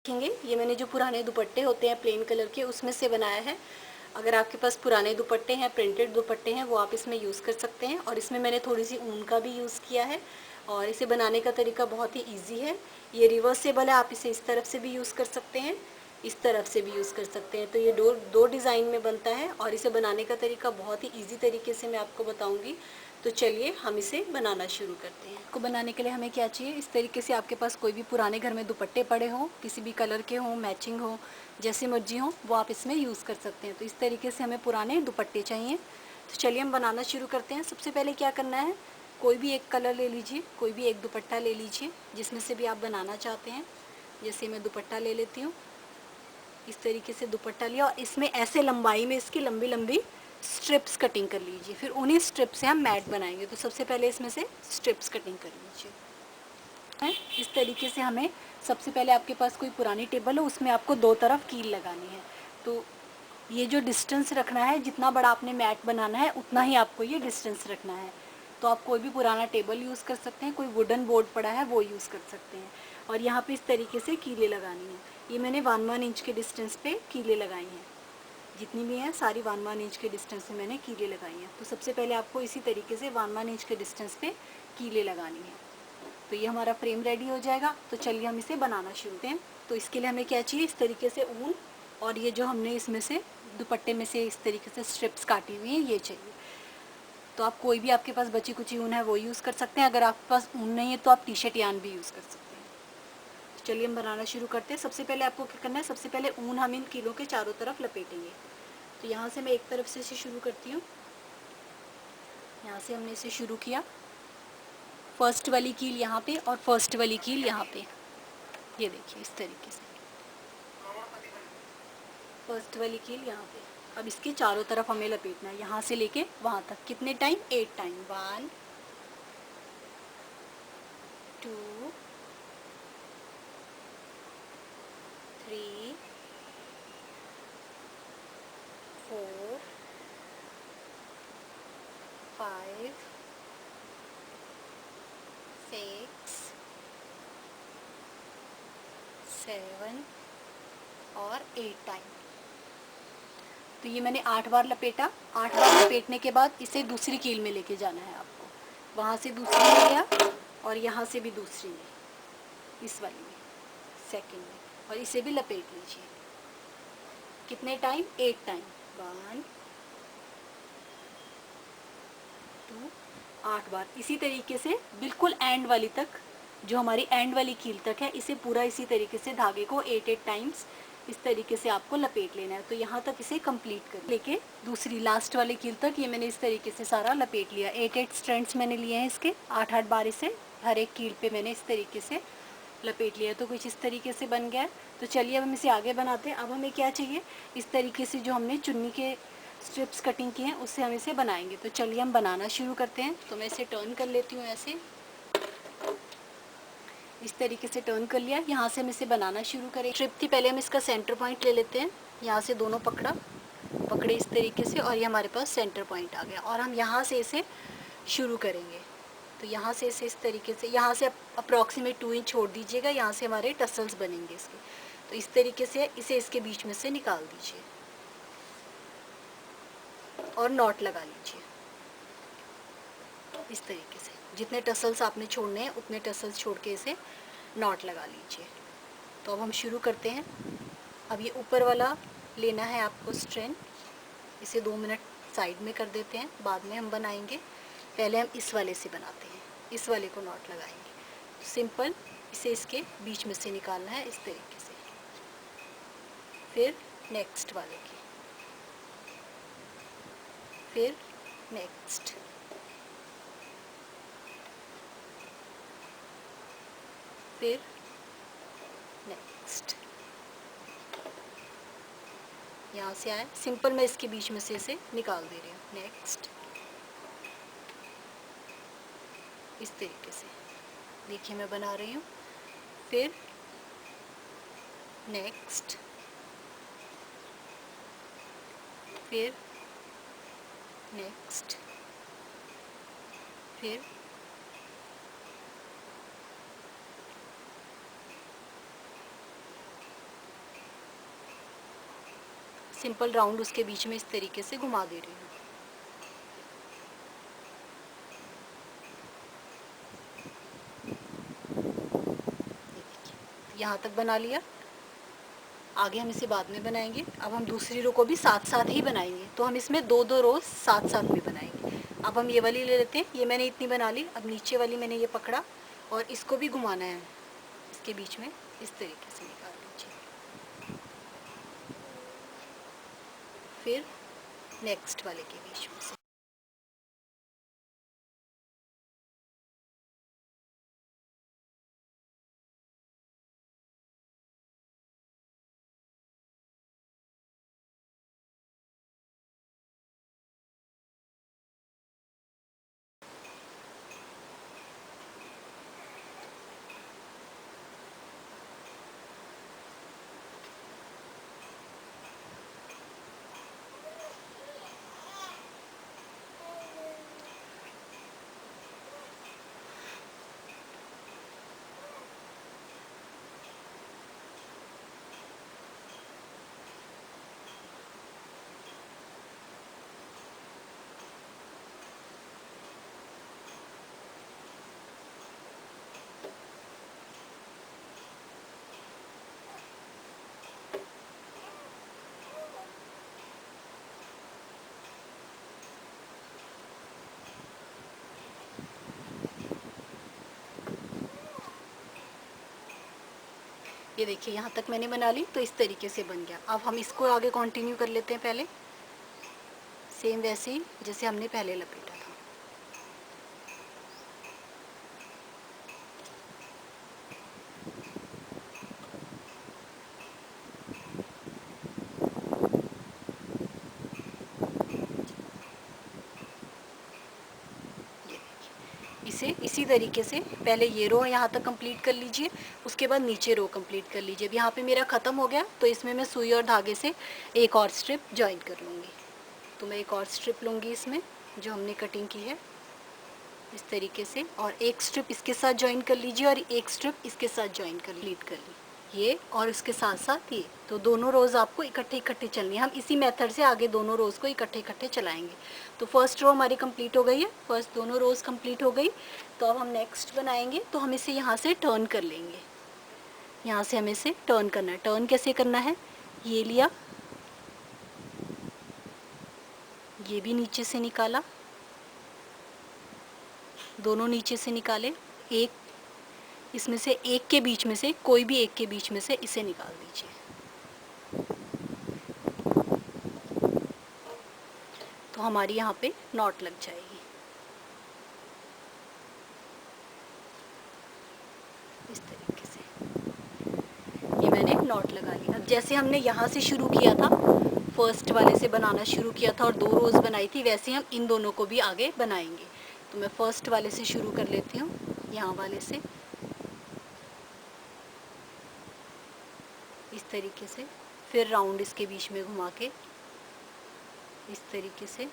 देखेंगे ये मैंने जो पुराने दुपट्टे होते हैं प्लेन कलर के उसमें से बनाया है। अगर आपके पास पुराने दुपट्टे हैं, प्रिंटेड दुपट्टे हैं, वो आप इसमें यूज़ कर सकते हैं। और इसमें मैंने थोड़ी सी ऊन का भी यूज़ किया है और इसे बनाने का तरीका बहुत ही ईजी है। ये रिवर्सेबल है, आप इसे इस तरफ से भी यूज़ कर सकते हैं, इस तरफ से भी यूज़ कर सकते हैं। तो ये दो डिज़ाइन में बनता है और इसे बनाने का तरीका बहुत ही ईजी तरीके से मैं आपको बताऊँगी। तो चलिए हम इसे बनाना शुरू करते हैं। इसको बनाने के लिए हमें क्या चाहिए, इस तरीके से आपके पास कोई भी पुराने घर में दुपट्टे पड़े हों, किसी भी कलर के हों, मैचिंग हो, जैसे मर्जी हो वो आप इसमें यूज़ कर सकते हैं। तो इस तरीके से हमें पुराने दुपट्टे चाहिए। तो चलिए हम बनाना शुरू करते हैं। सबसे पहले क्या करना है, कोई भी एक कलर ले लीजिए, कोई भी एक दुपट्टा ले लीजिए जिसमें से भी आप बनाना चाहते हैं। जैसे मैं दुपट्टा ले लेती हूँ, इस तरीके से दुपट्टा लिया और इसमें ऐसे लंबाई में इसकी लंबी लंबी स्ट्रिप्स कटिंग कर लीजिए। फिर उन्हीं स्ट्रिप से हम मैट बनाएंगे। तो सबसे पहले इसमें से स्ट्रिप्स कटिंग कर लीजिए। इस तरीके से हमें सबसे पहले आपके पास कोई पुरानी टेबल हो उसमें आपको दो तरफ कील लगानी है। तो ये जो डिस्टेंस रखना है, जितना बड़ा आपने मैट बनाना है उतना ही आपको ये डिस्टेंस रखना है। तो आप कोई भी पुराना टेबल यूज़ कर सकते हैं, कोई वुडन बोर्ड पड़ा है वो यूज़ कर सकते हैं। और यहाँ पे इस तरीके से कीलें लगानी है। ये मैंने 1 इंच के डिस्टेंस पे कीलें लगाई हैं। जितनी भी हैं सारी 1 इंच के डिस्टेंस में मैंने कीलें लगाई हैं। तो सबसे पहले आपको इसी तरीके से 1 इंच के डिस्टेंस पे कीलें लगानी है। तो ये हमारा फ्रेम रेडी हो जाएगा। तो चलिए हम इसे बनाना शुरू करते हैं। तो इसके लिए हमें क्या चाहिए, इस तरीके से ऊन और ये जो हमने इसमें से दुपट्टे में से इस तरीके से स्ट्रिप्स काटी हुई हैं ये चाहिए। तो आप कोई भी आपके पास बची कुची ऊन है वो यूज़ कर सकते हैं। अगर आपके पास ऊन नहीं है तो आप टी-शर्ट यान भी यूज़ कर सकते हैं। तो चलिए हम बनाना शुरू करते हैं। सबसे पहले आपको क्या करना है, सबसे पहले ऊन हम इन कीलों के चारों तरफ लपेटेंगे। तो यहाँ से मैं एक तरफ से इसे शुरू करती हूँ। यहाँ से हमने इसे शुरू किया, फर्स्ट वाली कील यहाँ पे और फर्स्ट वाली कील यहाँ पे। ये देखिए इस तरीके से फर्स्ट वाली कील यहाँ पे। अब इसके चारों तरफ हमें लपेटना है, यहाँ से लेके वहाँ तक। कितने टाइम, 8 टाइम। 1 2 3 4 5 6 7 और 8 टाइम। तो ये मैंने 8 बार लपेटा। 8 बार लपेटने के बाद इसे दूसरी कील में लेके जाना है आपको। वहाँ से दूसरी में लिया और यहाँ से भी दूसरी में, इस वाली में, सेकंड में, और इसे भी लपेट लीजिए। कितने टाइम, 8 टाइम। 1 2 8 बार। इसी तरीके से बिल्कुल एंड वाली तक, जो हमारी एंड वाली कील तक है, इसे पूरा इसी तरीके से धागे को 8 टाइम्स इस तरीके से आपको लपेट लेना है। तो यहाँ तक इसे कंप्लीट कर लेके दूसरी लास्ट वाली कील तक ये मैंने इस तरीके से सारा लपेट लिया। 8 स्ट्रैंड्स मैंने लिए हैं इसके, 8 बार इसे हर एक कील पे मैंने इस तरीके से लपेट लिया। तो कुछ इस तरीके से बन गया है। तो चलिए अब हम इसे आगे बनाते हैं। अब हमें क्या चाहिए, इस तरीके से जो हमने चुन्नी के स्ट्रिप्स कटिंग की हैं उससे हम इसे बनाएंगे। तो चलिए हम बनाना शुरू करते हैं। तो मैं इसे टर्न कर लेती हूँ ऐसे, इस तरीके से टर्न कर लिया। यहाँ से हम इसे बनाना शुरू करें। स्ट्रिप थी, पहले हम इसका सेंटर पॉइंट ले लेते हैं। यहाँ से दोनों पकड़े इस तरीके से और ये हमारे पास सेंटर पॉइंट आ गया। और हम यहाँ से इसे शुरू करेंगे। तो यहाँ से इसे इस तरीके से, यहाँ से अप्रॉक्सीमेट 2 इंच छोड़ दीजिएगा। यहाँ से हमारे टसल्स बनेंगे इसके। तो इस तरीके से इसे इसके बीच में से निकाल दीजिए और नॉट लगा लीजिए इस तरीके से। जितने टसल्स आपने छोड़ने हैं उतने टसल्स छोड़ के इसे नॉट लगा लीजिए। तो अब हम शुरू करते हैं। अब ये ऊपर वाला लेना है आपको स्ट्रैंड, इसे 2 मिनट साइड में कर देते हैं, बाद में हम बनाएंगे। पहले हम इस वाले से बनाते हैं, इस वाले को नॉट लगाएंगे। सिंपल इसे इसके बीच में से निकालना है इस तरीके से। फिर नेक्स्ट वाले की, फिर नेक्स्ट, फिर नेक्स्ट। यहाँ से आए, सिंपल मैं इसके बीच में से इसे निकाल दे रही हूँ। नेक्स्ट, इस तरीके से देखिए मैं बना रही हूँ। फिर नेक्स्ट, फिर नेक्स्ट, फिर सिंपल राउंड उसके बीच में इस तरीके से घुमा दे रही हूँ। यहाँ तक बना लिया। आगे हम इसे बाद में बनाएंगे। अब हम दूसरी रो को भी साथ साथ ही बनाएंगे, तो हम इसमें दो दो रोज साथ साथ में बनाएंगे। अब हम ये वाली ले लेते हैं, ये मैंने इतनी बना ली। अब नीचे वाली मैंने ये पकड़ा और इसको भी घुमाना है इसके बीच में, इस तरीके से निकाल लीजिए। फिर नेक्स्ट वाले के बीच में से ये देखिए यहाँ तक मैंने बना ली, तो इस तरीके से बन गया। अब हम इसको आगे कंटिन्यू कर लेते हैं। पहले सेम वैसे ही जैसे हमने पहले लपेटा था। इसे इसी तरीके से पहले ये रो यहाँ तक कंप्लीट कर लीजिए, उसके बाद नीचे रो कंप्लीट कर लीजिए। अब यहाँ पे मेरा ख़त्म हो गया, तो इसमें मैं सुई और धागे से एक और स्ट्रिप जॉइन कर लूँगी। तो मैं एक और स्ट्रिप लूँगी इसमें जो हमने कटिंग की है इस तरीके से, और एक स्ट्रिप इसके साथ जॉइन कर लीजिए और एक स्ट्रिप इसके साथ जॉइन कर ली ये, और उसके साथ साथ ये। तो दोनों रोज़ आपको इकट्ठे इकट्ठे चलनी है। हम इसी मेथड से आगे दोनों रोज़ को इकट्ठे इकट्ठे चलाएंगे। तो फर्स्ट रो हमारी कंप्लीट हो गई है, फर्स्ट दोनों रोज़ कंप्लीट हो गई। तो अब हम नेक्स्ट बनाएंगे, तो हम इसे यहाँ से टर्न कर लेंगे। यहाँ से हमें इसे टर्न करना है। टर्न कैसे करना है, ये लिया, ये भी नीचे से निकाला, दोनों नीचे से निकाले, एक इसमें से एक के बीच में से, कोई भी एक के बीच में से इसे निकाल दीजिए। तो हमारी यहाँ पे नॉट लग जाएगी इस तरीके से। ये मैंने नॉट लगा ली। अब जैसे हमने यहाँ से शुरू किया था, फर्स्ट वाले से बनाना शुरू किया था और दो रोज़ बनाई थी, वैसे हम इन दोनों को भी आगे बनाएंगे। तो मैं फर्स्ट वाले से शुरू कर लेती हूँ, यहाँ वाले से इस तरीके से। फिर राउंड इसके बीच में घुमा के इस तरीके से,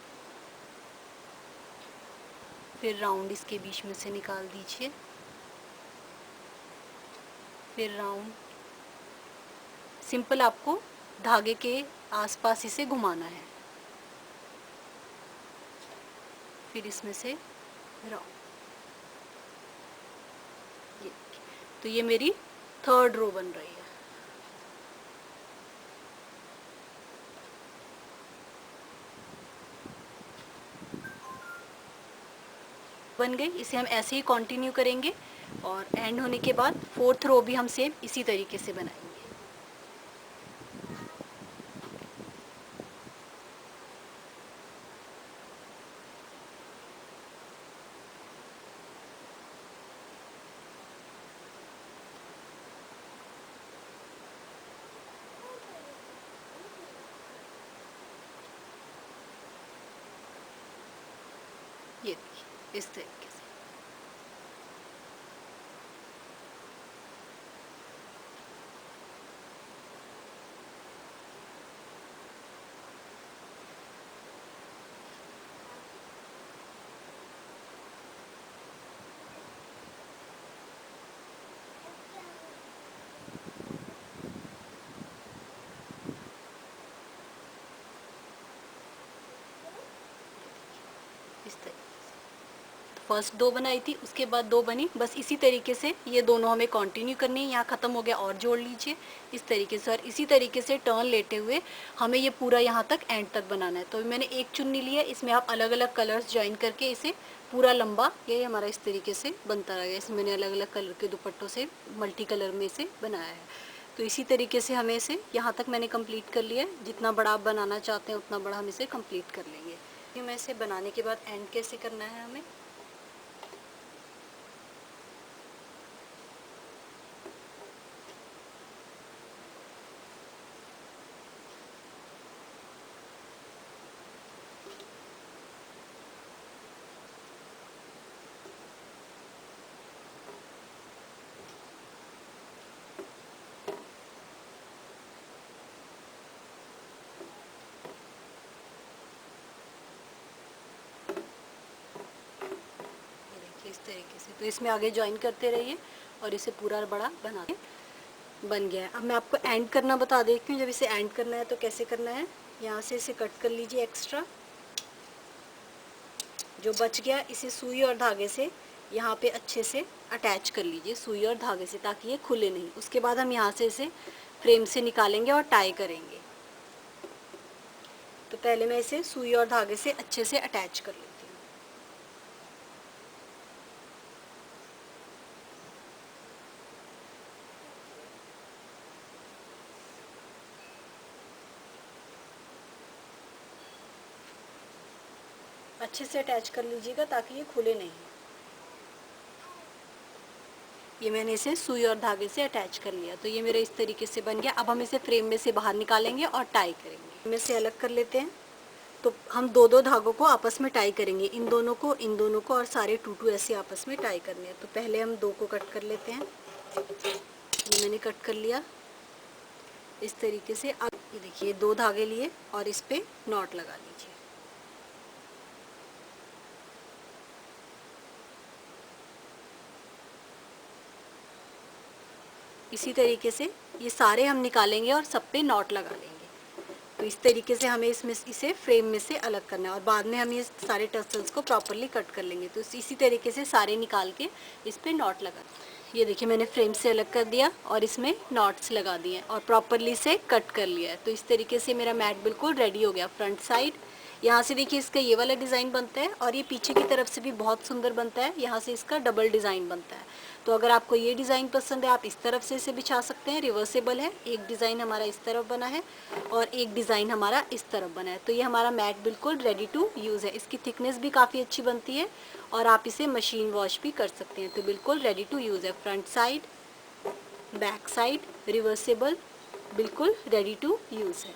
फिर राउंड इसके बीच में से निकाल दीजिए, फिर राउंड। सिंपल आपको धागे के आसपास इसे घुमाना है। फिर इसमें से राउंड। ये तो ये मेरी थर्ड रो बन रही है। बन गई। इसे हम ऐसे ही कंटिन्यू करेंगे और एंड होने के बाद फोर्थ रो भी हम सेम इसी तरीके से बनाएंगे। ये देखिए इस तरीके से। इस तरीके से। तो फर्स्ट 2 बनाई थी, उसके बाद 2 बनी, बस इसी तरीके से ये दोनों हमें कंटिन्यू करनी है। यहाँ ख़त्म हो गया और जोड़ लीजिए इस तरीके से, और इसी तरीके से टर्न लेते हुए हमें ये पूरा यहाँ तक एंड तक बनाना है। तो मैंने एक चुन्नी ली है, इसमें आप अलग अलग कलर्स ज्वाइन करके इसे पूरा लंबा, ये हमारा इस तरीके से बनता रहेगा। इसमें मैंने अलग अलग कलर के दुपट्टों से मल्टी कलर में इसे बनाया है। तो इसी तरीके से हमें इसे यहाँ तक मैंने कंप्लीट कर लिया है। जितना बड़ा आप बनाना चाहते हैं उतना बड़ा हम इसे कंप्लीट कर लेंगे। ये मैं इसे बनाने के बाद एंड कैसे करना है हमें, इस तरीके से। तो इसमें आगे ज्वाइन करते रहिए और इसे पूरा बड़ा बना के बन गया है। अब मैं आपको एंड करना बता देती हूँ। जब इसे एंड करना है तो कैसे करना है, यहाँ से इसे कट कर लीजिए। एक्स्ट्रा जो बच गया इसे सुई और धागे से यहाँ पे अच्छे से अटैच कर लीजिए, सुई और धागे से, ताकि ये खुले नहीं। उसके बाद हम यहाँ से इसे फ्रेम से निकालेंगे और टाई करेंगे। तो पहले मैं इसे सुई और धागे से अच्छे से अटैच कर लेती हूँ। अच्छे से अटैच कर लीजिएगा ताकि ये खुले नहीं। ये मैंने इसे सुई और धागे से अटैच कर लिया। तो ये मेरा इस तरीके से बन गया। अब हम इसे फ्रेम में से बाहर निकालेंगे और टाई करेंगे। हम इसे अलग कर लेते हैं। तो हम 2-2 धागों को आपस में टाई करेंगे, इन दोनों को, और सारे 2-2 ऐसे आपस में टाई करने हैं। तो पहले हम 2 को कट कर लेते हैं। ये मैंने कट कर लिया इस तरीके से। अब ये देखिए 2 धागे लिए और इस पे नॉट लगा लीजिए। इसी तरीके से ये सारे हम निकालेंगे और सब पे नॉट लगा लेंगे। तो इस तरीके से हमें इसमें इसे फ्रेम में से अलग करना है और बाद में हम ये सारे टसल्स को प्रॉपरली कट कर लेंगे। तो इसी तरीके से सारे निकाल के इस पे नॉट लगा। ये देखिए मैंने फ्रेम से अलग कर दिया और इसमें नॉट्स लगा दिए और प्रॉपरली से कट कर लिया है। तो इस तरीके से मेरा मैट बिल्कुल रेडी हो गया। फ्रंट साइड यहाँ से देखिए इसका ये वाला डिज़ाइन बनता है और ये पीछे की तरफ से भी बहुत सुंदर बनता है। यहाँ से इसका डबल डिज़ाइन बनता है। तो अगर आपको ये डिज़ाइन पसंद है आप इस तरफ से इसे बिछा सकते हैं। रिवर्सेबल है, एक डिज़ाइन हमारा इस तरफ बना है और एक डिज़ाइन हमारा इस तरफ बना है। तो ये हमारा मैट बिल्कुल रेडी टू यूज़ है। इसकी थिकनेस भी काफ़ी अच्छी बनती है और आप इसे मशीन वॉश भी कर सकते हैं। तो बिल्कुल रेडी टू यूज़ है। Front side, back side, reversible, बिल्कुल रेडी टू यूज़ है।